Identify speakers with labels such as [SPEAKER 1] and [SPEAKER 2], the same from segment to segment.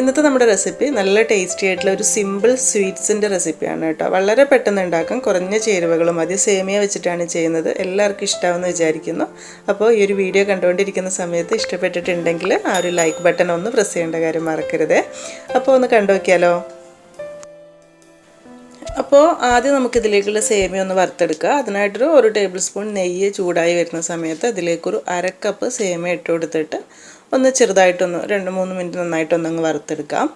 [SPEAKER 1] ഇന്നത്തെ നമ്മുടെ റെസിപ്പി നല്ല ടേസ്റ്റി ആയിട്ടുള്ള ഒരു സിമ്പിൾ സ്വീറ്റ്സിൻ്റെ റെസിപ്പിയാണ് കേട്ടോ. വളരെ പെട്ടെന്ന് ഉണ്ടാക്കാം, കുറഞ്ഞ ചേരുവകളും മതി. സേമിയ വെച്ചിട്ടാണ് ചെയ്യുന്നത്. എല്ലാവർക്കും ഇഷ്ടമാവുമെന്ന് വിചാരിക്കുന്നു. അപ്പോൾ ഈ ഒരു വീഡിയോ കണ്ടുകൊണ്ടിരിക്കുന്ന സമയത്ത് ഇഷ്ടപ്പെട്ടിട്ടുണ്ടെങ്കിൽ ആ ഒരു ലൈക്ക് ബട്ടൺ ഒന്ന് പ്രസ് ചെയ്യേണ്ട കാര്യം മറക്കരുത്. അപ്പോൾ ഒന്ന് കണ്ടു നോക്കിയാലോ. അപ്പോൾ ആദ്യം നമുക്കിതിലേക്കുള്ള സേമിയ ഒന്ന് വറുത്തെടുക്കുക. അതിനായിട്ടൊരു 1 ടേബിൾ സ്പൂൺ നെയ്യ് ചൂടായി വരുന്ന സമയത്ത് അതിലേക്കൊരു 1/2 കപ്പ് സേമിയ ഇട്ട് കൊടുത്തിട്ട് ഒന്ന് ചെറുതായിട്ടൊന്ന് 2-3 മിനിറ്റ് നന്നായിട്ടൊന്നങ്ങ് വറുത്തെടുക്കാം.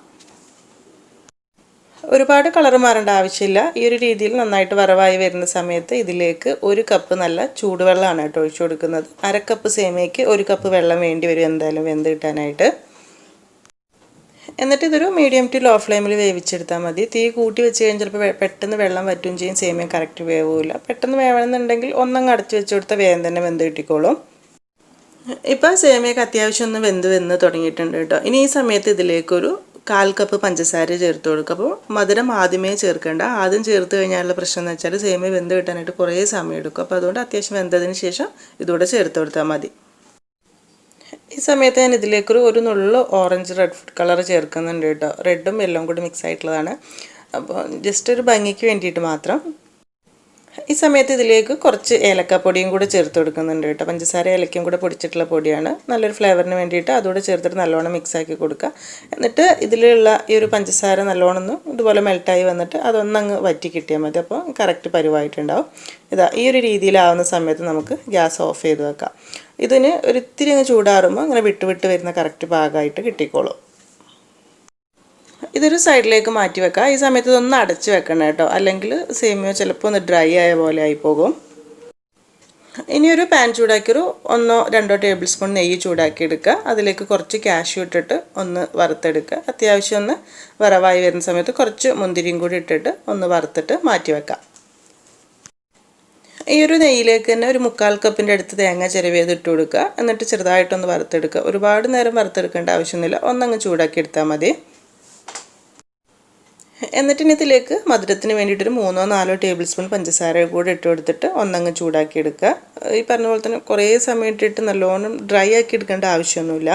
[SPEAKER 1] ഒരുപാട് കളർ മാറേണ്ട ആവശ്യമില്ല. ഈ ഒരു രീതിയിൽ നന്നായിട്ട് വറവായി വരുന്ന സമയത്ത് ഇതിലേക്ക് 1 കപ്പ് നല്ല ചൂടുവെള്ളമാണ് കേട്ടോ ഒഴിച്ചു കൊടുക്കുന്നത്. 1/2 കപ്പ് സേമിയയ്ക്ക് 1 കപ്പ് വെള്ളം വേണ്ടി വരും എന്തായാലും വെന്ത് കിട്ടാനായിട്ട്. എന്നിട്ട് ഇതൊരു മീഡിയം ടു ലോ ഫ്ലെയിമിൽ വേവിച്ചെടുത്താൽ മതി. തീ കൂട്ടി വെച്ച് കഴിഞ്ഞാൽ ചിലപ്പോൾ പെട്ടെന്ന് വെള്ളം വറ്റുകയും ചെയ്യും, സേമിയ കറക്റ്റ് വേവില്ല. പെട്ടെന്ന് വേവണമെന്നുണ്ടെങ്കിൽ ഒന്നങ്ങ് അടച്ച് വെച്ച് കൊടുത്താൽ വേഗം തന്നെ വെന്ത് കിട്ടിക്കോളും. ഇപ്പോൾ സേമിയക്ക് അത്യാവശ്യം ഒന്ന് വെന്ത് തുടങ്ങിയിട്ടുണ്ട് കേട്ടോ. ഇനി ഈ സമയത്ത് ഇതിലേക്കൊരു 1/4 കപ്പ് പഞ്ചസാര ചേർത്ത് കൊടുക്കുക. അപ്പോൾ മധുരം ആദ്യമേ ചേർക്കേണ്ട. ആദ്യം ചേർത്ത് കഴിഞ്ഞാലുള്ള പ്രശ്നം എന്ന് വെച്ചാൽ സേമിയ വെന്ത് കിട്ടാനായിട്ട് കുറേ സമയം എടുക്കും. അപ്പോൾ അതുകൊണ്ട് അത്യാവശ്യം വെന്തതിന് ശേഷം ഇതുകൂടെ ചേർത്ത് കൊടുത്താൽ മതി. ഈ സമയത്ത് ഞാൻ ഇതിലേക്കൊരു നുള്ളു ഓറഞ്ച് റെഡ് ഫുഡ് കളർ ചേർക്കുന്നുണ്ട് കേട്ടോ. റെഡും യെല്ലോയും കൂടി മിക്സ് ആയിട്ടുള്ളതാണ്. അപ്പോൾ ജസ്റ്റ് ഒരു ഭംഗിക്ക് വേണ്ടിയിട്ട് മാത്രം. ഈ സമയത്ത് ഇതിലേക്ക് കുറച്ച് ഏലക്കപ്പൊടിയും കൂടെ ചേർത്ത് കൊടുക്കുന്നുണ്ട് കേട്ടോ. പഞ്ചസാര ഏലക്കയും കൂടെ പൊടിച്ചിട്ടുള്ള പൊടിയാണ്. നല്ലൊരു ഫ്ലേവറിന് വേണ്ടിയിട്ട് അതുകൂടെ ചേർത്തിട്ട് നല്ലോണം മിക്സാക്കി കൊടുക്കുക. എന്നിട്ട് ഇതിലുള്ള ഈ ഒരു പഞ്ചസാര നല്ലോണം ഒന്ന് ഇതുപോലെ മെൽട്ടായി വന്നിട്ട് അതൊന്നങ്ങ് വറ്റി കിട്ടിയാൽ മതി. അപ്പോൾ കറക്റ്റ് പരുവായിട്ടുണ്ടാവും. ഈ ഒരു രീതിയിലാവുന്ന സമയത്ത് നമുക്ക് ഗ്യാസ് ഓഫ് ചെയ്ത് വെക്കാം. ഇതിന് ഒരിത്തിരി അങ്ങ് ചൂടാറുമ്പോൾ അങ്ങനെ വിട്ട് വരുന്ന കറക്റ്റ് പാകമായിട്ട് കിട്ടിക്കോളും. ഇതൊരു സൈഡിലേക്ക് മാറ്റി വെക്കാം. ഈ സമയത്ത് ഇതൊന്ന് അടച്ച് വെക്കണം കേട്ടോ, അല്ലെങ്കിൽ സേമിയ ചിലപ്പോൾ ഒന്ന് ഡ്രൈ ആയ പോലെ ആയിപ്പോകും. ഇനിയൊരു പാൻ ചൂടാക്കിയൊരു 1-2 ടേബിൾ സ്പൂൺ നെയ്യ് ചൂടാക്കി എടുക്കുക. അതിലേക്ക് കുറച്ച് കാഷ്യൂ ഇട്ടിട്ട് ഒന്ന് വറുത്തെടുക്കുക. അത്യാവശ്യം ഒന്ന് വറവായി വരുന്ന സമയത്ത് കുറച്ച് മുന്തിരിയും കൂടി ഇട്ടിട്ട് ഒന്ന് വറുത്തിട്ട് മാറ്റി വെക്കാം. ഈ ഒരു നെയ്യിലേക്ക് തന്നെ ഒരു 1/4 കപ്പിൻ്റെ അടുത്ത് തേങ്ങ ചിരവിയത് ഇട്ട് കൊടുക്കുക. എന്നിട്ട് ചെറുതായിട്ടൊന്ന് വറുത്തെടുക്കുക. ഒരുപാട് നേരം വറുത്തെടുക്കേണ്ട ആവശ്യമൊന്നുമില്ല, ഒന്നങ്ങ് ചൂടാക്കി എടുത്താൽ മതി. എന്നിട്ട് ഇതിലേക്ക് മധുരത്തിന് വേണ്ടിയിട്ടൊരു 3-4 ടേബിൾ സ്പൂൺ പഞ്ചസാര കൂടെ ഇട്ട് കൊടുത്തിട്ട് ഒന്നങ്ങ് ചൂടാക്കി എടുക്കുക. ഈ പറഞ്ഞ പോലെ തന്നെ കുറേ സമയം ഇട്ടിട്ട് നല്ലോണം ഡ്രൈ ആക്കി എടുക്കേണ്ട ആവശ്യമൊന്നുമില്ല.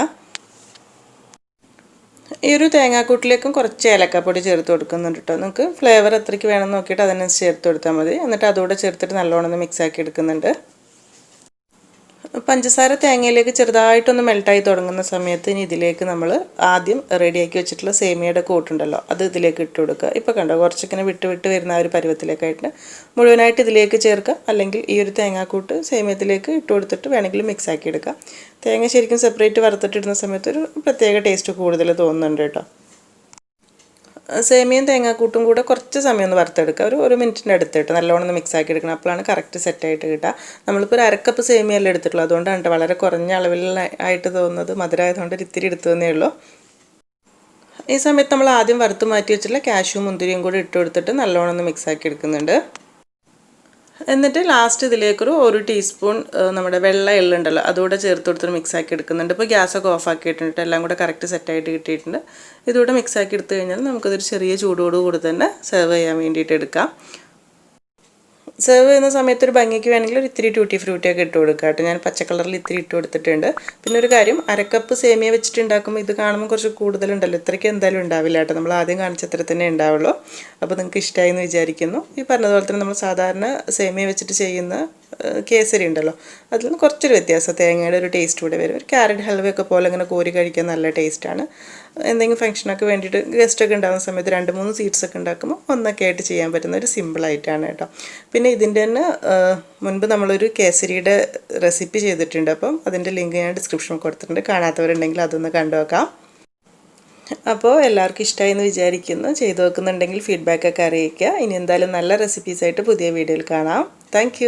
[SPEAKER 1] ഈ ഒരു തേങ്ങാക്കൂട്ടിലേക്കും കുറച്ച് ഏലക്കപ്പൊടി ചേർത്ത് കൊടുക്കുന്നുണ്ട് കേട്ടോ. നിങ്ങൾക്ക് ഫ്ലേവർ എത്രയ്ക്ക് വേണമെന്ന് നോക്കിയിട്ട് അതിനനുസരിച്ച് ചേർത്ത് കൊടുത്താൽ മതി. എന്നിട്ട് അതുകൂടെ ചേർത്തിട്ട് നല്ലോണം ഒന്ന് മിക്സാക്കി എടുക്കുന്നുണ്ട്. പഞ്ചസാര തേങ്ങയിലേക്ക് ചെറുതായിട്ടൊന്ന് മെൽട്ടായി തുടങ്ങുന്ന സമയത്ത് ഇനി ഇതിലേക്ക് നമ്മൾ ആദ്യം റെഡിയാക്കി വെച്ചിട്ടുള്ള സേമിയയുടെ കൂട്ടുണ്ടല്ലോ അത് ഇതിലേക്ക് ഇട്ട് കൊടുക്കുക. ഇപ്പോൾ കണ്ടോ കുറച്ചിങ്ങനെ വിട്ട് വരുന്ന ആ ഒരു പരുവത്തിലേക്കായിട്ട് മുഴുവനായിട്ട് ഇതിലേക്ക് ചേർക്കുക. അല്ലെങ്കിൽ ഈ ഒരു തേങ്ങാക്കൂട്ട് സേമിയത്തിലേക്ക് ഇട്ട് കൊടുത്തിട്ട് വേണമെങ്കിൽ മിക്സാക്കി എടുക്കുക. തേങ്ങ ശരിക്കും സെപ്പറേറ്റ് വറുത്തിട്ടിടുന്ന സമയത്ത് ഒരു പ്രത്യേക ടേസ്റ്റ് കൂടുതൽ തോന്നുന്നുണ്ട് കേട്ടോ. സേമിയയും തേങ്ങാക്കൂട്ടും കൂടെ കുറച്ച് സമയം ഒന്ന് വറുത്തെടുക്കുക. ഒരു മിനിറ്റിൻ്റെ അടുത്തിട്ട് നല്ലോണം ഒന്ന് മിക്സ് ആക്കി എടുക്കണം. അപ്പോഴാണ് കറക്റ്റ് സെറ്റായിട്ട് കിട്ടുക. നമ്മളിപ്പോൾ ഒരു 1/2 കപ്പ് സേമിയല്ലേ എടുത്തിട്ടുള്ളൂ, അതുകൊണ്ടാണ് വളരെ കുറഞ്ഞ അളവിലായിട്ട് തോന്നുന്നത്. മധുരമായതുകൊണ്ട് ഇത്തിരി എടുത്തു തന്നേ ഉള്ളൂ. ഈ സമയത്ത് നമ്മൾ ആദ്യം വറുത്ത് മാറ്റി വെച്ചിട്ടുള്ള കാഷ്യൂ മുന്തിരിയും കൂടി ഇട്ട് കൊടുത്തിട്ട് നല്ലോണം ഒന്ന് മിക്സ് ആക്കി എടുക്കുന്നുണ്ട്. എന്നിട്ട് ലാസ്റ്റ് ഇതിലേക്കൊരു 1 ടീസ്പൂൺ നമ്മുടെ വെള്ള എള്ളുണ്ടല്ലോ അതുകൂടെ ചേർത്ത് കൊടുത്തിട്ട് മിക്സാക്കി എടുക്കുന്നുണ്ട്. ഇപ്പോൾ ഗ്യാസൊക്കെ ഓഫ് ആക്കിയിട്ടുണ്ട്, എല്ലാം കൂടെ കറക്റ്റ് സെറ്റായിട്ട് കിട്ടിയിട്ടുണ്ട്. ഇതുകൂടെ മിക്സാക്കി എടുത്തു കഴിഞ്ഞാൽ നമുക്കതൊരു ചെറിയ ചൂടോടുകൂടി തന്നെ സെർവ് ചെയ്യാൻ വേണ്ടിയിട്ട് എടുക്കാം. സെർവ് ചെയ്യുന്ന സമയത്ത് ഒരു ഭംഗിക്ക് വേണമെങ്കിൽ ഒരു ഇത്തിരി ട്യൂട്ടി ഫ്രൂട്ടിയൊക്കെ ഇട്ട് കൊടുക്കുക കേട്ടോ. ഞാൻ പച്ച കളറിൽ ഇത്തിരി ഇട്ട് കൊടുത്തിട്ടുണ്ട്. പിന്നെ ഒരു കാര്യം, 1/2 കപ്പ് സേമിയ വെച്ചിട്ട് ഉണ്ടാക്കുമ്പോൾ ഇത് കാണുമ്പോൾ കുറച്ച് കൂടുതലുണ്ടല്ലോ, ഇത്രയ്ക്ക് എന്തായാലും ഉണ്ടാവില്ല കേട്ടോ. നമ്മൾ ആദ്യം കാണിച്ച അത്ര തന്നെ ഉണ്ടാവുള്ളൂ. അപ്പോൾ നിങ്ങൾക്ക് ഇഷ്ടമായി എന്ന് വിചാരിക്കുന്നു. ഈ പറഞ്ഞതുപോലെ തന്നെ നമ്മൾ സാധാരണ സേമിയ വെച്ചിട്ട് ചെയ്യുന്ന കേസരി ഉണ്ടല്ലോ അതിൽ നിന്ന് കുറച്ചൊരു വ്യത്യാസം, തേങ്ങയുടെ ഒരു ടേസ്റ്റ് കൂടെ വരും. ഒരു ക്യാരറ്റ് ഹൽവയൊക്കെ പോലെ ഇങ്ങനെ കോരി കഴിക്കാൻ നല്ല ടേസ്റ്റാണ്. എന്തെങ്കിലും ഫംഗ്ഷനൊക്കെ വേണ്ടിയിട്ട് ഗസ്റ്റൊക്കെ ഉണ്ടാകുന്ന സമയത്ത് 2-3 സ്വീറ്റ്സ് ഒക്കെ ഉണ്ടാക്കുമ്പോൾ ഒന്നൊക്കെ ആയിട്ട് ചെയ്യാൻ പറ്റുന്ന ഒരു സിമ്പിളായിട്ടാണ് കേട്ടോ. പിന്നെ ഇതിൻ്റെ തന്നെ മുൻപ് നമ്മളൊരു കേസരിയുടെ റെസിപ്പി ചെയ്തിട്ടുണ്ട്. അപ്പം അതിൻ്റെ ലിങ്ക് ഞാൻ ഡിസ്ക്രിപ്ഷനിൽ കൊടുത്തിട്ടുണ്ട്. കാണാത്തവരുണ്ടെങ്കിൽ അതൊന്ന് കണ്ടു നോക്കാം. അപ്പോൾ എല്ലാവർക്കും ഇഷ്ടമായി എന്ന് വിചാരിക്കുന്നു. ചെയ്ത് നോക്കുന്നുണ്ടെങ്കിൽ ഫീഡ്ബാക്കൊക്കെ അറിയിക്കുക. ഇനി എന്തായാലും നല്ല റെസിപ്പീസായിട്ട് പുതിയ വീഡിയോയിൽ കാണാം. താങ്ക്